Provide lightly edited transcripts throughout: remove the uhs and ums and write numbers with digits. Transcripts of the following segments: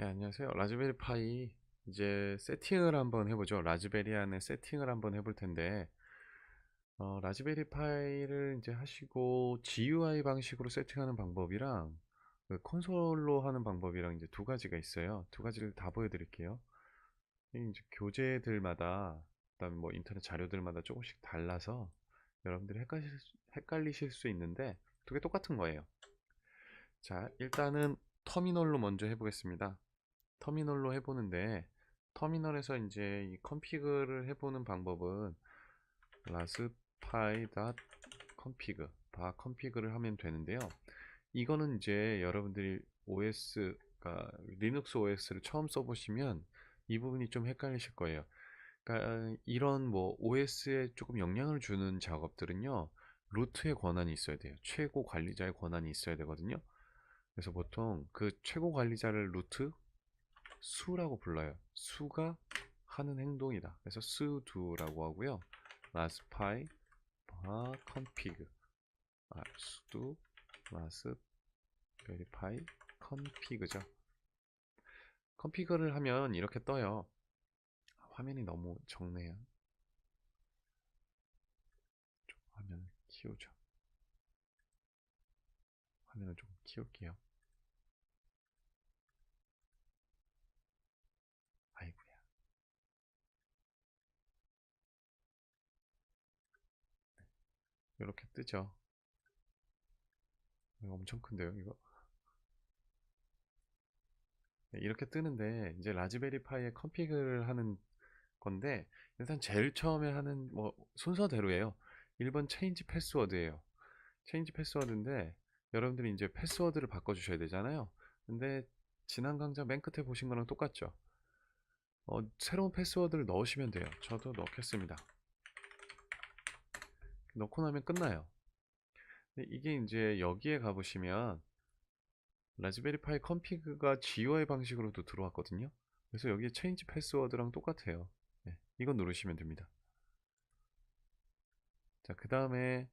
네, 안녕하세요. 라즈베리 파이 이제 세팅을 한번 해보죠. 라즈베리 안에 세팅을 한번 해볼 텐데, 라즈베리 파이를 이제 하시고 GUI 방식으로 세팅하는 방법이랑 그 콘솔로 하는 방법이랑 이제 두 가지가 있어요. 두 가지를 다 보여드릴게요. 이 이제 교재들마다, 그다음에 뭐 인터넷 자료들마다 조금씩 달라서 여러분들이 헷갈리실 수 있는데 두 개 똑같은 거예요. 자, 일단은 터미널로 먼저 해보겠습니다. 터미널로 해보는데 터미널에서 이제 이 컨피그를 해보는 방법은 raspberry.config 바 컨피그를 하면 되는데요. 이거는 이제 여러분들이 OS가 리눅스 OS를 처음 써보시면 이 부분이 좀 헷갈리실 거예요. 그러니까 이런 뭐 OS에 조금 영향을 주는 작업들은요, 루트의 권한이 있어야 돼요. 최고 관리자의 권한이 있어야 되거든요. 그래서 보통 그 최고 관리자를 루트 수라고 불러요. 수가 하는 행동이다. 그래서 sudo라고 하고요. raspberry config sudo raspberry config죠. config를 하면 이렇게 떠요. 화면이 너무 적네요. 화면을 키우죠. 화면을 좀 키울게요. 아이고야. 이렇게 뜨죠. 이거 엄청 큰데요, 이거. 네, 이렇게 뜨는데 이제 라즈베리 파이에 컨피그를 하는 건데, 일단 제일 처음에 하는 뭐 순서대로예요. 1번 체인지 패스워드예요. 체인지 패스워드인데 여러분들이 이제 패스워드를 바꿔주셔야 되잖아요. 근데 지난 강좌 맨 끝에 보신 거랑 똑같죠. 새로운 패스워드를 넣으시면 돼요. 저도 넣겠습니다. 넣고 나면 끝나요. 근데 이게 이제 여기에 가보시면 라즈베리 파이 컨피그가 GUI 방식으로도 들어왔거든요. 그래서 여기에 체인지 패스워드랑 똑같아요. 네, 이건 누르시면 됩니다. 자, 그 다음에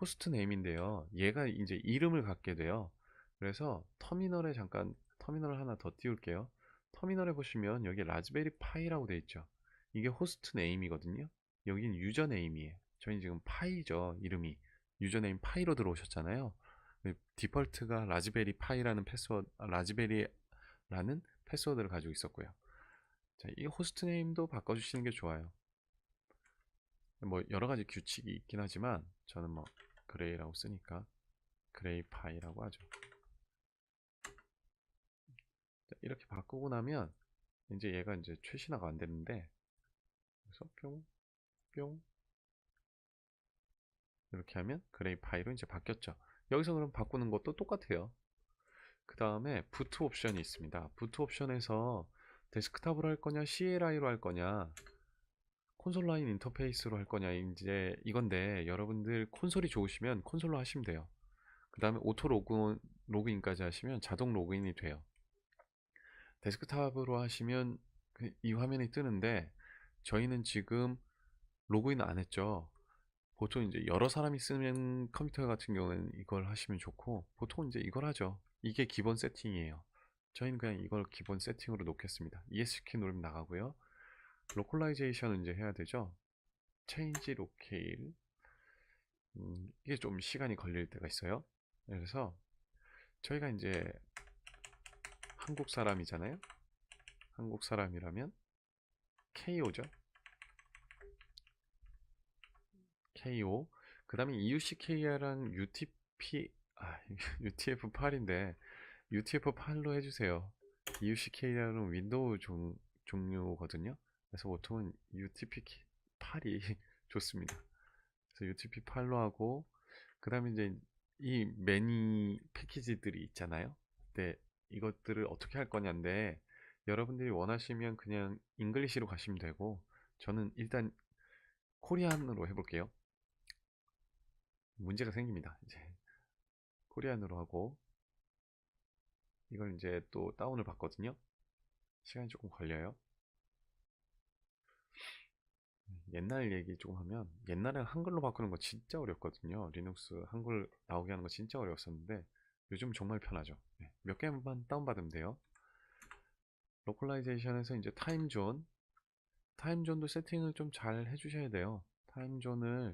호스트 네임인데요. 얘가 이제 이름을 갖게 돼요. 그래서 터미널에 잠깐 터미널을 하나 더 띄울게요. 터미널에 보시면 여기 라즈베리 파이라고 되어 있죠. 이게 호스트 네임이거든요. 여긴 유저 네임이에요. 저희 지금 파이죠. 이름이 유저네임 파이로 들어오셨잖아요. 디펄트가 라즈베리 파이라는 패스워드, 라즈베리라는 패스워드를 가지고 있었고요. 자, 이 호스트 네임도 바꿔주시는 게 좋아요. 뭐 여러 가지 규칙이 있긴 하지만 저는 뭐 그레이라고 쓰니까 그레이 파이라고 하죠. 자, 이렇게 바꾸고 나면 이제 얘가 이제 최신화가 안 되는데, 그래서 뿅 이렇게 하면 그레이 파이로 이제 바뀌었죠. 여기서 그럼 바꾸는 것도 똑같아요. 그 다음에 부트 옵션이 있습니다. 부트 옵션에서 데스크탑으로 할 거냐 CLI로 할 거냐 콘솔 라인 인터페이스로 할 거냐 이제 이건데, 여러분들 콘솔이 좋으시면 콘솔로 하시면 돼요. 그 다음에 오토 로그인까지 하시면 자동 로그인이 돼요. 데스크탑으로 하시면 이 화면이 뜨는데, 저희는 지금 로그인 안 했죠. 보통 이제 여러 사람이 쓰는 컴퓨터 같은 경우는 이걸 하시면 좋고, 보통 이제 이걸 하죠. 이게 기본 세팅이에요. 저희는 그냥 이걸 기본 세팅으로 놓겠습니다. ESC 누르면 나가고요. 로컬라이제이션은 이제 해야 되죠. 체인지 로케일. 이게 좀 시간이 걸릴 때가 있어요. 그래서 저희가 이제 한국 사람이잖아요. 한국 사람이라면 KO죠. KO. 그 다음에 EUCKR랑 UTP, UTF-8인데, UTF-8로 해주세요. EUCKR은 윈도우 종류거든요. 그래서 보통은 UTP-8이 좋습니다. 그래서 UTP-8로 하고, 그 다음에 이제 이 매니 패키지들이 있잖아요. 근데 이것들을 어떻게 할 거냐인데, 여러분들이 원하시면 그냥 잉글리시로 가시면 되고, 저는 일단 코리안으로 해볼게요. 문제가 생깁니다. 이제 코리안으로 하고 이걸 이제 또 다운을 받거든요. 시간이 조금 걸려요. 옛날 얘기 조금 하면, 옛날에 한글로 바꾸는 거 진짜 어렵거든요. 리눅스 한글 나오게 하는 거 진짜 어려웠었는데 요즘 정말 편하죠. 몇 개만 다운받으면 돼요. 로컬라이제이션에서 이제 타임존도 세팅을 좀 잘 해주셔야 돼요. 타임존을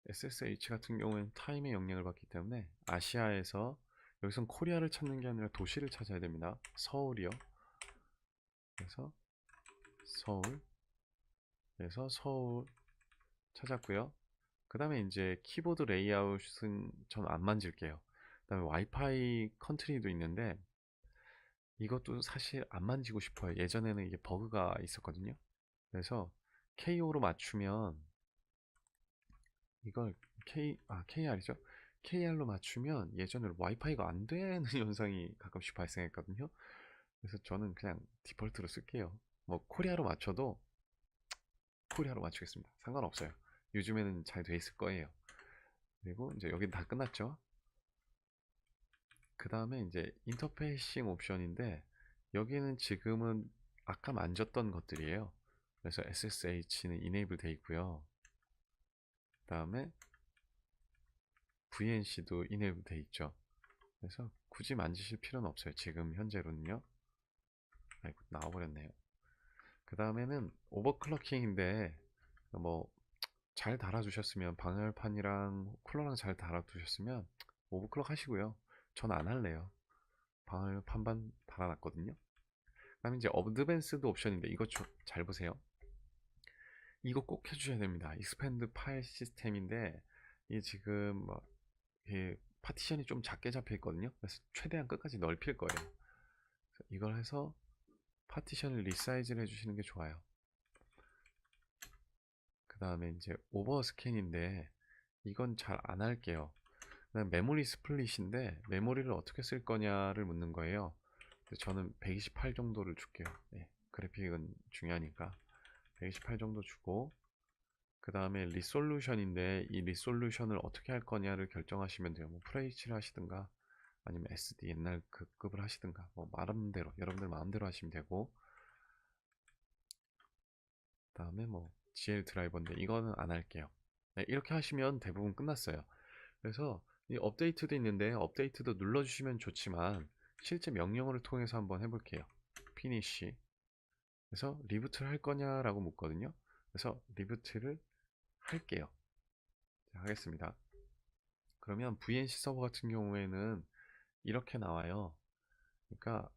SSH 같은 경우에는 타임의 영향을 받기 때문에 아시아에서 여기선 코리아를 찾는 게 아니라 도시를 찾아야 됩니다. 서울이요. 그래서 서울 찾았고요. 그 다음에 이제 키보드 레이아웃은 전 안 만질게요. 그 다음에 와이파이 컨트리도 있는데 이것도 사실 안 만지고 싶어요. 예전에는 이게 버그가 있었거든요. 그래서 KO로 맞추면 이걸 KR이죠. KR로 맞추면 예전에 와이파이가 안 되는 현상이 가끔씩 발생했거든요. 그래서 저는 그냥 디폴트로 쓸게요. 뭐 코리아로 맞춰도 코리아로 맞추겠습니다. 상관없어요. 요즘에는 잘 돼 있을 거예요. 그리고 이제 여긴 다 끝났죠. 그 다음에 이제 인터페이싱 옵션인데 여기는 지금은 아까 만졌던 것들이에요. 그래서 SSH는 enable 돼 있고요. 그 다음에 VNC도 enable 돼 있죠. 그래서 굳이 만지실 필요는 없어요. 지금 현재로는요. 아이고 나와버렸네요. 그 다음에는 오버클럭킹인데 뭐 잘 달아주셨으면 방열판이랑 쿨러랑 잘 달아두셨으면 오버클럭 하시고요. 전 안 할래요. 방열판만 달아놨거든요. 그 다음에 이제 어드밴스드 옵션인데 이거 잘 보세요. 이거 꼭 해주셔야 됩니다. 익스팬드 파일 시스템인데 이게 지금 뭐 파티션이 좀 작게 잡혀 있거든요. 그래서 최대한 끝까지 넓힐 거예요. 그래서 이걸 해서 파티션을 리사이즈를 해주시는 게 좋아요. 그 다음에 이제 오버 스캔인데 이건 잘 안 할게요. 그다음 메모리 스플릿인데 메모리를 어떻게 쓸 거냐를 묻는 거예요. 저는 128 정도를 줄게요. 네, 그래픽은 중요하니까 128 정도 주고 그 다음에 리솔루션인데 이 리솔루션을 어떻게 할 거냐를 결정하시면 돼요. 뭐 FHD를 하시든가 아니면 SD 옛날 그 급을 하시든가 뭐 마음대로 여러분들 마음대로 하시면 되고 그 다음에 뭐 GL 드라이버인데 이거는 안 할게요. 네, 이렇게 하시면 대부분 끝났어요. 그래서 이 업데이트도 있는데 업데이트도 눌러주시면 좋지만 실제 명령어를 통해서 한번 해볼게요. 피니시 그래서 리부트를 할 거냐라고 묻거든요. 그래서 리부트를 할게요. 자, 하겠습니다. 그러면 VNC 서버 같은 경우에는 이렇게 나와요. 그러니까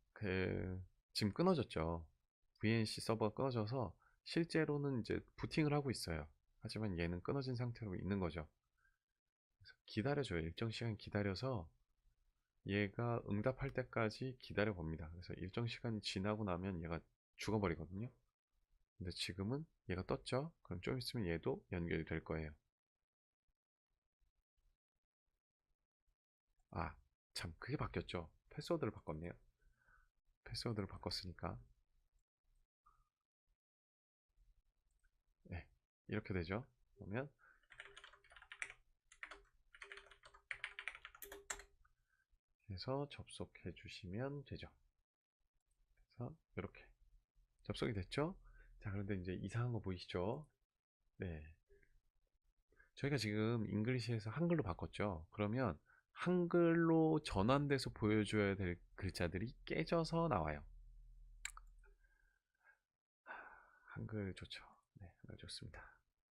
지금 끊어졌죠. VNC 서버가 끊어져서 실제로는 이제 부팅을 하고 있어요. 하지만 얘는 끊어진 상태로 있는 거죠. 그래서 기다려줘요. 일정 시간 기다려서 얘가 응답할 때까지 기다려 봅니다. 그래서 일정 시간이 지나고 나면 얘가 죽어버리거든요. 근데 지금은 얘가 떴죠? 그럼 좀 있으면 얘도 연결이 될 거예요. 아, 참, 그게 바뀌었죠. 패스워드를 바꿨네요. 패스워드를 바꿨으니까. 네, 이렇게 되죠. 그러면 해서 접속해 주시면 되죠. 그래서 이렇게 접속이 됐죠? 자, 그런데 이제 이상한 거 보이시죠? 네. 저희가 지금 잉글리시에서 한글로 바꿨죠. 그러면 한글로 전환돼서 보여줘야 될 글자들이 깨져서 나와요. 한글 좋죠. 네, 한글 좋습니다.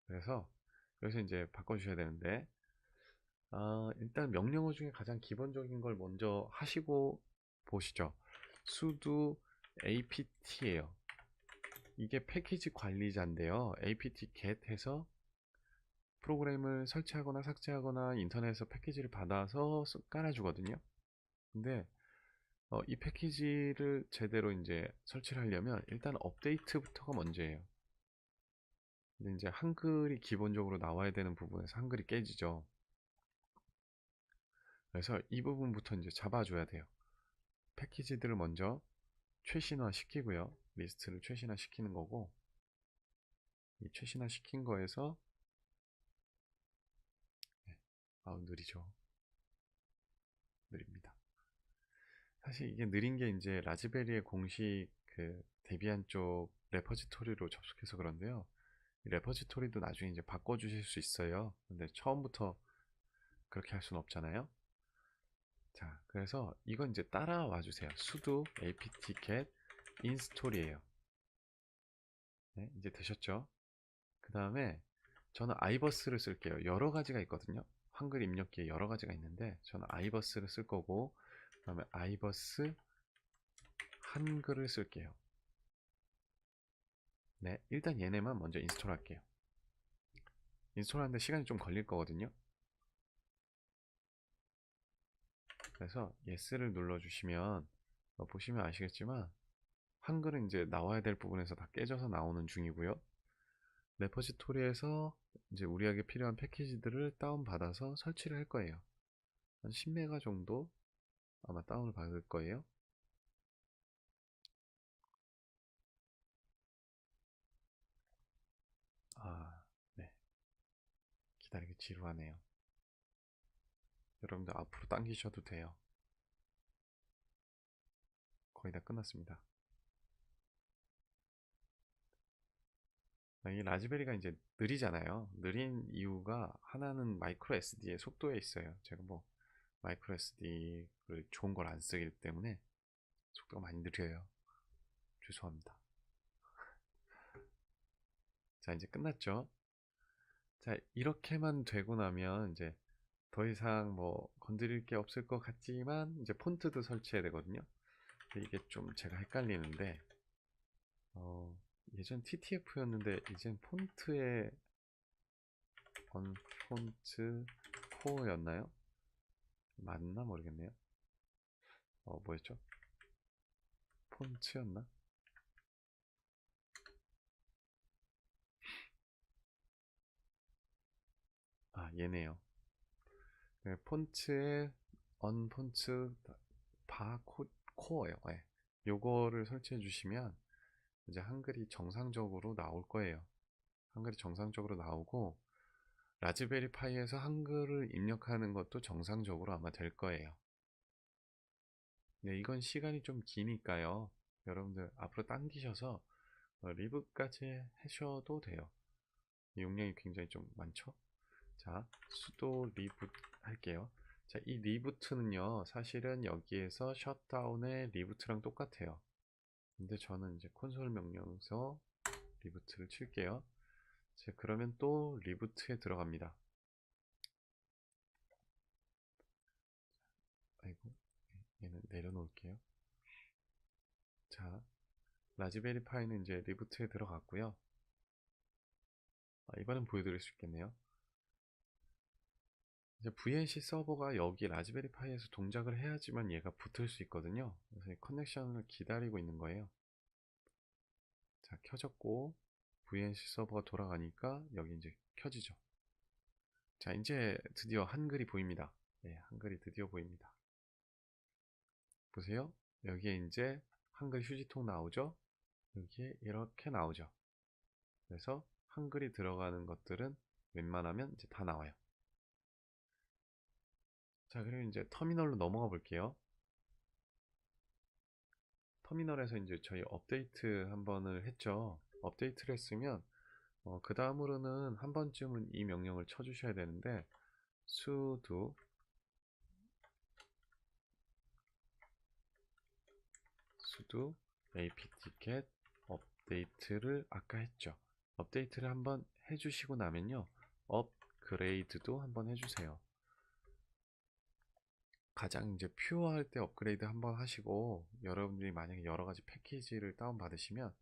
그래서 여기서 이제 바꿔주셔야 되는데 일단 명령어 중에 가장 기본적인 걸 먼저 하시고 보시죠. sudo apt예요. 이게 패키지 관리자인데요. apt get 해서 프로그램을 설치하거나 삭제하거나 인터넷에서 패키지를 받아서 깔아주거든요. 근데 이 패키지를 제대로 이제 설치를 하려면 일단 업데이트부터가 먼저예요. 근데 이제 한글이 기본적으로 나와야 되는 부분에서 한글이 깨지죠. 그래서 이 부분부터 이제 잡아줘야 돼요. 패키지들을 먼저 최신화 시키고요. 리스트를 최신화 시키는 거고, 이 최신화 시킨 거에서, 네, 느리죠. 느립니다. 사실 이게 느린 게 이제 라즈베리의 공식 그 데비안 쪽 레퍼지토리로 접속해서 그런데요. 이 레퍼지토리도 나중에 이제 바꿔주실 수 있어요. 근데 처음부터 그렇게 할 수는 없잖아요. 자, 그래서 이건 이제 따라와 주세요. sudo apt-get install이에요. 네, 이제 되셨죠? 그 다음에 저는 아이버스를 쓸게요. 여러 가지가 있거든요. 한글 입력기에 여러 가지가 있는데 저는 아이버스를 쓸 거고, 그 다음에 아이버스 한글을 쓸게요. 네, 일단 얘네만 먼저 인스톨 할게요. 인스톨 하는데 시간이 좀 걸릴 거거든요. 그래서 yes를 눌러주시면 보시면 아시겠지만 한글은 이제 나와야 될 부분에서 다 깨져서 나오는 중이고요. 레포지토리에서 이제 우리에게 필요한 패키지들을 다운받아서 설치를 할 거예요. 한 10메가 정도 아마 다운을 받을 거예요. 네. 기다리기 지루하네요. 여러분들 앞으로 당기셔도 돼요. 거의 다 끝났습니다. 이 라즈베리가 이제 느리잖아요. 느린 이유가 하나는 마이크로 SD의 속도에 있어요. 제가 뭐 마이크로 SD를 좋은 걸 안 쓰기 때문에 속도가 많이 느려요. 죄송합니다. 자, 이제 끝났죠? 자, 이렇게만 되고 나면 이제 더 이상 뭐 건드릴 게 없을 것 같지만 이제 폰트도 설치해야 되거든요. 근데 이게 좀 제가 헷갈리는데 예전 TTF였는데 이젠 폰트에 언폰트 코어였나요? 맞나 모르겠네요. 뭐였죠? 폰트였나? 얘네요. 네, 폰트에 언폰트 바 코어요. 네. 요거를 설치해 주시면 이제 한글이 정상적으로 나올 거예요. 한글이 정상적으로 나오고 라즈베리 파이에서 한글을 입력하는 것도 정상적으로 아마 될 거예요. 네, 이건 시간이 좀 기니까요. 여러분들 앞으로 당기셔서 리뷰까지 하셔도 돼요. 용량이 굉장히 좀 많죠? 자, sudo reboot 할게요. 자, 이 리부트는요, 사실은 여기에서 셧다운의 리부트랑 똑같아요. 근데 저는 이제 콘솔 명령에서 리부트를 칠게요. 자, 그러면 또 리부트에 들어갑니다. 아이고, 얘는 내려놓을게요. 자, 라즈베리 파이는 이제 리부트에 들어갔고요. 이번엔 보여드릴 수 있겠네요. 이제 VNC 서버가 여기 라즈베리 파이에서 동작을 해야지만 얘가 붙을 수 있거든요. 그래서 이 커넥션을 기다리고 있는 거예요. 자, 켜졌고 VNC 서버가 돌아가니까 여기 이제 켜지죠. 자, 이제 드디어 한글이 보입니다. 네, 한글이 드디어 보입니다. 보세요. 여기에 이제 한글 휴지통 나오죠. 여기에 이렇게 나오죠. 그래서 한글이 들어가는 것들은 웬만하면 이제 다 나와요. 자, 그리고 이제 터미널로 넘어가 볼게요. 터미널에서 이제 저희 업데이트 한 번을 했죠. 업데이트를 했으면 그 다음으로는 한 번쯤은 이 명령을 쳐주셔야 되는데 sudo apt-get 업데이트를 아까 했죠. 업데이트를 한번 해주시고 나면요, 업그레이드도 한번 해주세요. 가장 이제 퓨어할 때 업그레이드 한번 하시고, 여러분들이 만약에 여러 가지 패키지를 다운 받으시면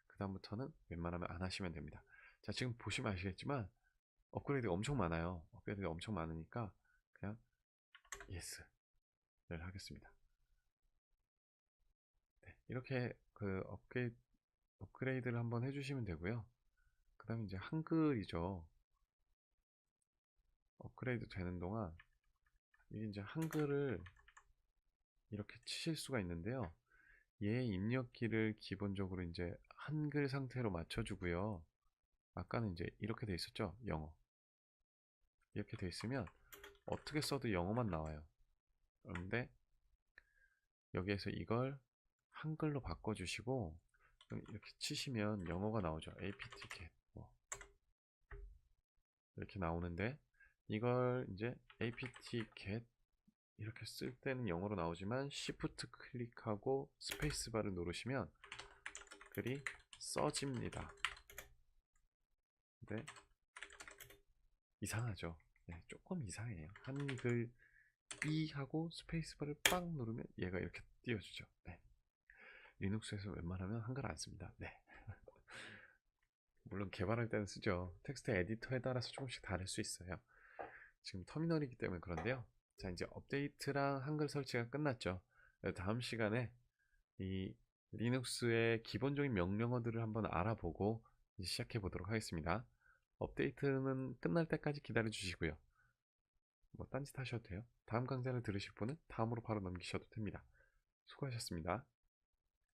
그 다음부터는 웬만하면 안 하시면 됩니다. 자, 지금 보시면 아시겠지만 업그레이드가 엄청 많아요. 업그레이드가 엄청 많으니까 그냥 예스를 하겠습니다. 네, 이렇게 그 업그레이드를 한번 해주시면 되고요. 그 다음에 이제 한글이죠. 업그레이드 되는 동안 이게 이제 한글을 이렇게 치실 수가 있는데요. 얘 입력기를 기본적으로 이제 한글 상태로 맞춰주고요. 아까는 이제 이렇게 돼 있었죠. 영어. 이렇게 돼 있으면 어떻게 써도 영어만 나와요. 그런데 여기에서 이걸 한글로 바꿔주시고 이렇게 치시면 영어가 나오죠. apt-get 뭐 이렇게 나오는데 이걸 이제 apt-get 이렇게 쓸 때는 영어로 나오지만 Shift 클릭하고 스페이스바를 누르시면 글이 써집니다. 네, 이상하죠? 네, 조금 이상해요. 한글 E 하고 스페이스바를 빵 누르면 얘가 이렇게 띄워주죠. 네, 리눅스에서 웬만하면 한글 안 씁니다. 네, 물론 개발할 때는 쓰죠. 텍스트 에디터에 따라서 조금씩 다를 수 있어요. 지금 터미널이기 때문에 그런데요. 자, 이제 업데이트랑 한글 설치가 끝났죠. 다음 시간에 이 리눅스의 기본적인 명령어들을 한번 알아보고 시작해 보도록 하겠습니다. 업데이트는 끝날 때까지 기다려 주시고요. 뭐 딴짓 하셔도 돼요. 다음 강좌를 들으실 분은 다음으로 바로 넘기셔도 됩니다. 수고하셨습니다.